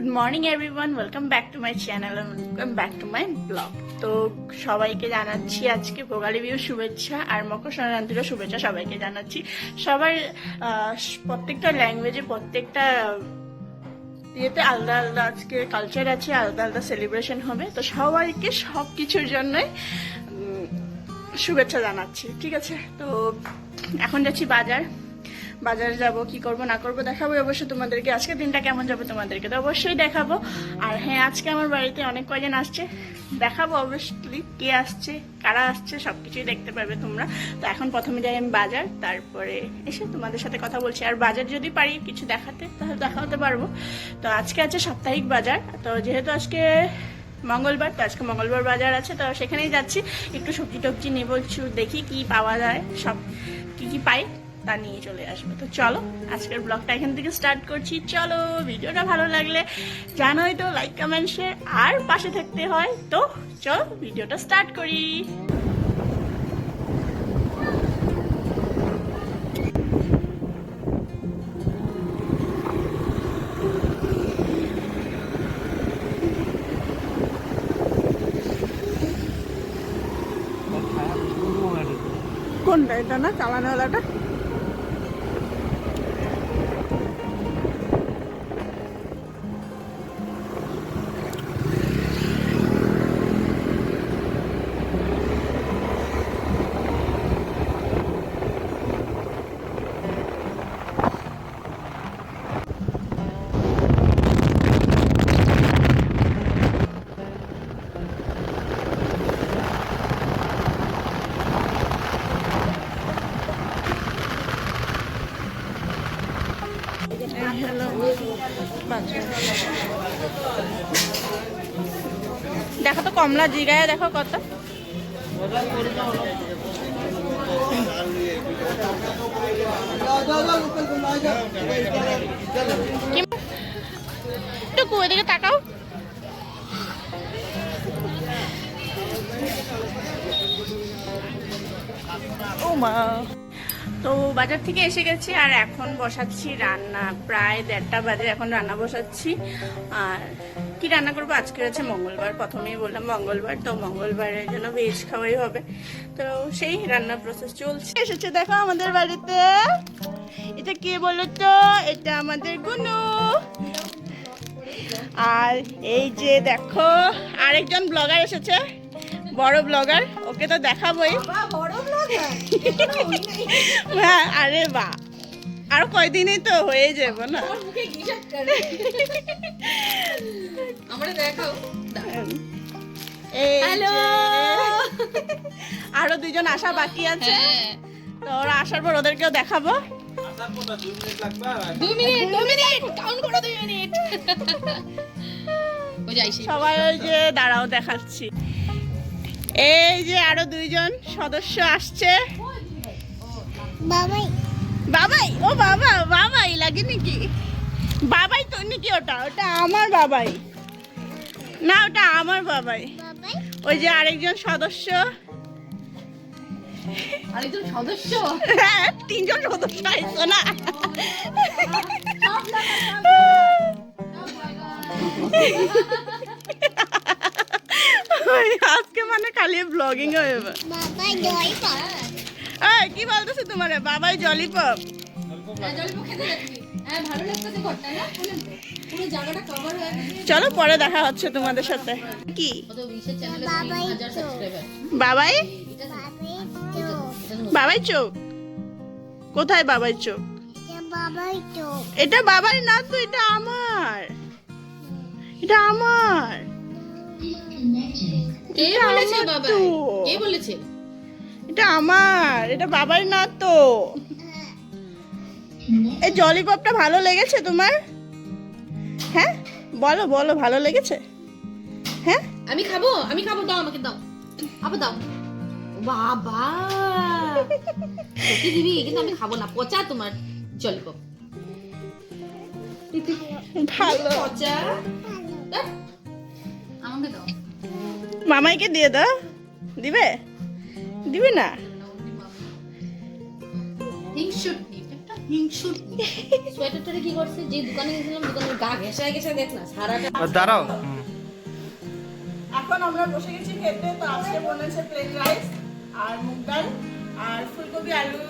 Good morning everyone, welcome back to my channel, welcome back to my blog. তো সবাইকে জানাচ্ছি আজকে ভোগালী বিহুর শুভেচ্ছা আর মকর সংক্রান্তিরও শুভেচ্ছা সবাইকে জানাচ্ছি। সবার প্রত্যেকটা ল্যাঙ্গুয়েজে প্রত্যেকটা ইয়েতে আলাদা আলাদা আজকে কালচার আছে, আলাদা আলাদা সেলিব্রেশন হবে। তো সবাইকে সব কিছুর জন্যই শুভেচ্ছা জানাচ্ছি, ঠিক আছে? তো এখন যাচ্ছি বাজারে যাব, কি করব না করব দেখাবো অবশ্যই তোমাদেরকে। আজকে দিনটা কেমন যাবে তোমাদেরকে তো অবশ্যই দেখাবো। আর হ্যাঁ, আজকে আমার বাড়িতে অনেক কয়জন আসছে, দেখাবো অবশ্যই কে আসছে, কারা আসছে, সবকিছুই দেখতে পাবে তোমরা। তো এখন প্রথমে যাই আমি বাজার, তারপরে এসে তোমাদের সাথে কথা বলছি। আর বাজার যদি পারি কিছু দেখাতে তাহলে দেখাতে পারবো। তো আজকে আছে সাপ্তাহিক বাজার, তো যেহেতু আজকে মঙ্গলবার, তো আজকে মঙ্গলবার বাজার আছে, তো সেখানেই যাচ্ছি। একটু সবজি টবজি নেবো, একটু দেখি কি পাওয়া যায়, সব কি পাই তা নিয়ে চলে আসবো। তো চলো আজকের ব্লগটা এখান থেকে স্টার্ট করছি। চলো, ভিডিওটা ভালো লাগলে জানোই তো, লাইক কমেন্ট শেয়ার আর পাশে থাকতে হয়। তো চলো ভিডিওটা স্টার্ট করি। কোনটা? এটা না চালানোওয়ালাটা? দেখো তো কমলা জিগায় দেখো কত। একটু ওইদিকে তাকাও। ও মা, তো বাজার থেকে এসে গেছি আর এখন বসাচ্ছি রান্না। প্রায় 1:30টা বাজে, এখন রান্না বসাচ্ছি। আর কি রান্না করবো, আজকে আছে মঙ্গলবার, প্রথমেই বললাম মঙ্গলবার, তো মঙ্গলবারের জন্য ভেজ খাওয়াই হবে। তো সেই রান্না প্রসেস চলছে। এসেছে দেখো আমাদের বাড়িতে, এটা কে বলো তো? এটা আমাদের গুনু। আর এই যে দেখো আরেকজন ব্লগার এসেছে, বড় ব্লগার, ওকে তো দেখাবোই। হ্যাঁ, আরে বা আরো কয়দিনই তো হয়ে যাবো না। আরো 2জন আসা বাকি আছে, তো ওরা আসার পর ওদেরকেও দেখাবো। 2 মিনিট কাউন্ট করো, 2 মিনিট সবাই। ওই যে দাঁড়াও দেখাচ্ছি, এই যে আরো 2জন সদস্য আসছে। বাবাই, ও বাবা, বাবাই লাগে নাকি? বাবাই তো নাকি? ওটা আমার বাবাই না, ওটা আমার বাবাই। ওই যে আরেকজন সদস্য, হ্যাঁ 3জন সদস্য আইছো না। আজকে মানে খালি ব্লগিং হইবে। কি বলতেছে তোমার বাবাই? জলিপপ? চলো পরে দেখা হচ্ছে তোমাদের সাথে। কি বাবাই? বাবাই চোখ কোথায়? বাবাই চোখ? এটা বাবার না তো, এটা আমার, এটা আমার। এটা আমার, এটা বাবার না তো। এই জলিপপটা ভালো লেগেছে তোমার? হ্যাঁ বলো বলো, ভালো লেগেছে? হ্যাঁ আমি খাবো, দাও আমাকে, দাও আবার দাও। বাবা তোকে দিবি, কিন্তু আমি খাবো না, পচা তোমার জলিপপ, ভালো পচা। আমাকে দাও, মামাইকে দিয়ে দাও। দিবে? দিবে না? হিংসুটে সোয়েটারটা কি করছে, যে দোকানে গেছিলাম দোকানের গা ঘেঁষায় ঘেঁষায় দেখ না সারাটা। দাঁড়াও। এখন আমরা বসে গেছি খেতে। তো আজকে বলেছে প্লেন রাইস আর মুগ ডাল আর ফুলকপি আলুর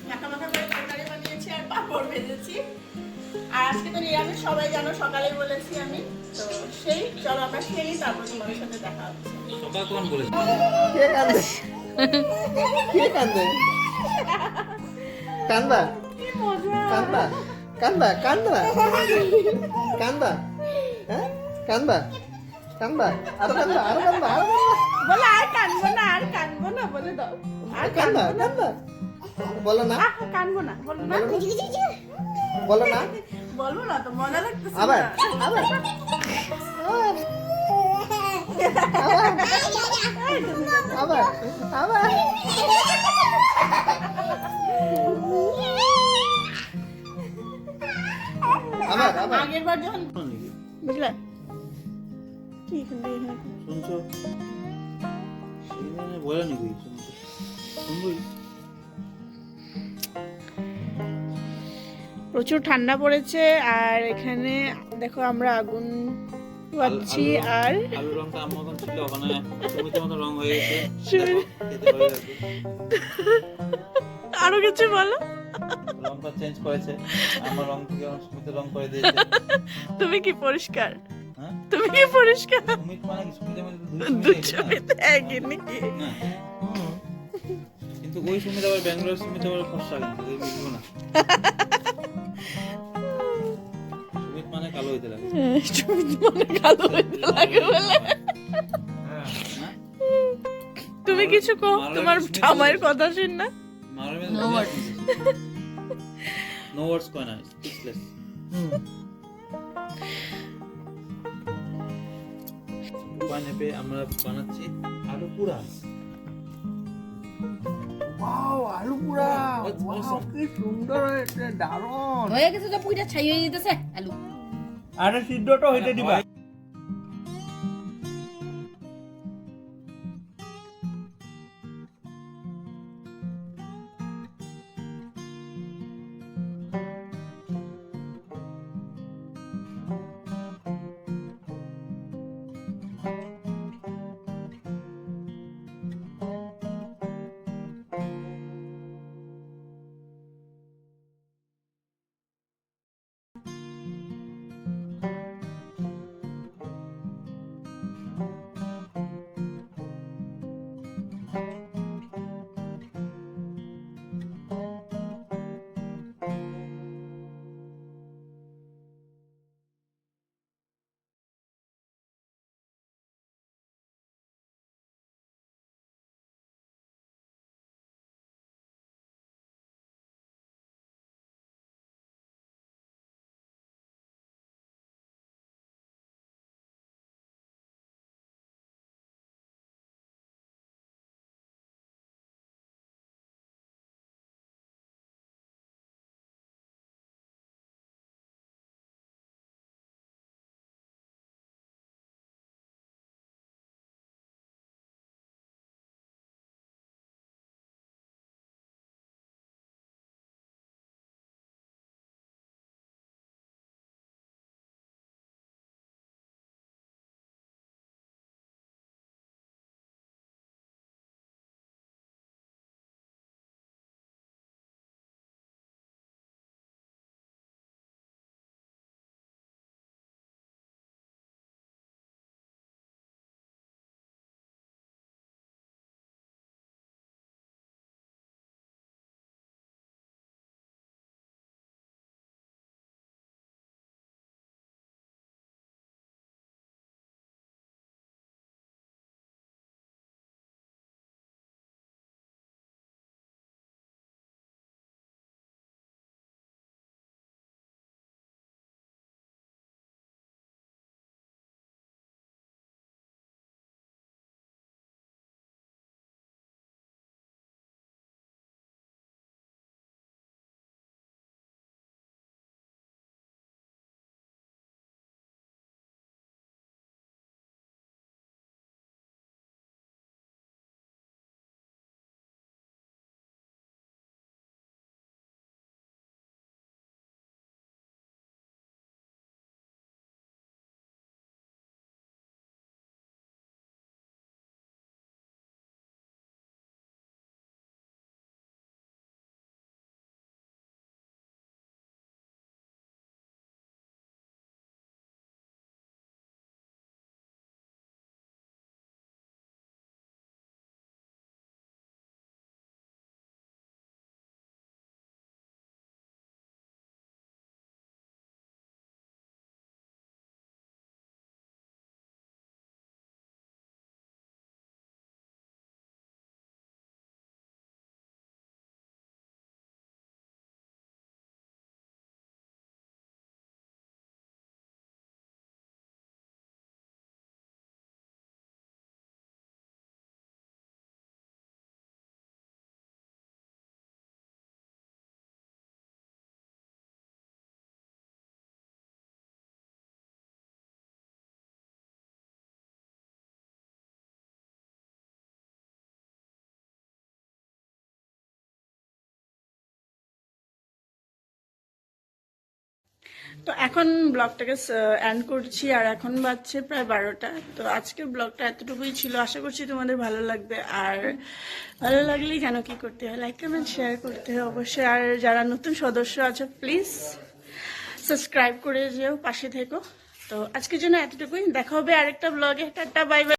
মাখা মাখা করে তরকারি বানিয়েছি আর পাঁপড় ভেজেছি। আর আজকে তো নিরামিষ, সবাই জানো, সকালেই বলেছি আমি। তো সেই চলো আমরা খেয়ে নিই, তারপর তোমাদের সাথে দেখা হচ্ছে। সকাল কোন বলেছে? কে কান্দে? কে কান্দে? কান্দা কি মজা! কান্দা কান্দা কান্দা কান্দা হ্যাঁ কান্দা কান্দা আরো কান্দা আরো কান্দা আরো কান্দা বলে আর কানবো না, আর কানবো না বলে দাও। আর কান্দা কানবো না, কান্দা বলো না কানবো না, বলো না। বলো না বলবো না তো, মজা লাগতেছে আবার না। আবার আবার আবার আবার আবার আগের বার যখন বুঝলে কি এখান থেকে এখানে শুনছো? সেই জন্য বলেনি কই শুনছো? শুনবই। প্রচুর ঠান্ডা পড়েছে আর এখানে দেখো আমরা আগুন পাচ্ছি আর আলুর রংটা আমার মতন ছিল, ওখানে সুমিতের মতো রং হয়ে গেছে। সুমি- দেখো, খেতে ভালো লাগবে। আরো কিছু বলো। রংটা চেঞ্জ করেছে, আমার রং থেকে আমার সুমিতের রং করে দিয়েছে। তুমি কি পরিষ্কার? হ্যাঁ, তুমি কি পরিষ্কার? সুমিত মানে কি? সুমিতের মধ্যে দুধ সুমিত ছবিতে একই নাকি? না। কিন্তু ওই সুমিত আবার ব্যাঙ্গালোর সুমিত আবার ফর্সা, কিন্তু ওই মিলবো না। সুমিত মানে কালো হইতে লাগে। তুমি মনে কালো হইতে লাগে বলে হ্যাঁ, না? তুমি কিছু কো, মারোয়ারি তোমার স্মিথ জামাইয়ের বলেছে। কথা শুন না। No words. No words কয় না, speechless. উপায় নেপে আমরা বানাচ্ছি আলু পোড়া। ওয়াও আলু পুরা What's awesome? কি সুন্দর হয়েছে, দারুণ। হয়ে গেছে তো পুইটা ছাই হয়ে যেতেছে আলু। আরে সিদ্ধটা হইতে দিবা। তো এখন ব্লগটাকে এন্ড করছি, আর এখন বাজছে প্রায় 12টা। তো আজকের ব্লগটা এতটুকুই ছিল, আশা করছি তোমাদের ভালো লাগবে। আর ভালো লাগলেই জানো কি করতে হয়, লাইক কমেন্ট শেয়ার করতে হয় অবশ্যই। আর যারা নতুন সদস্য আছে প্লিজ সাবস্ক্রাইব করে যেও, পাশে থেকো। তো আজকের জন্য এতটুকুই, দেখা হবে আরেকটা ব্লগে। Tata, bye bye.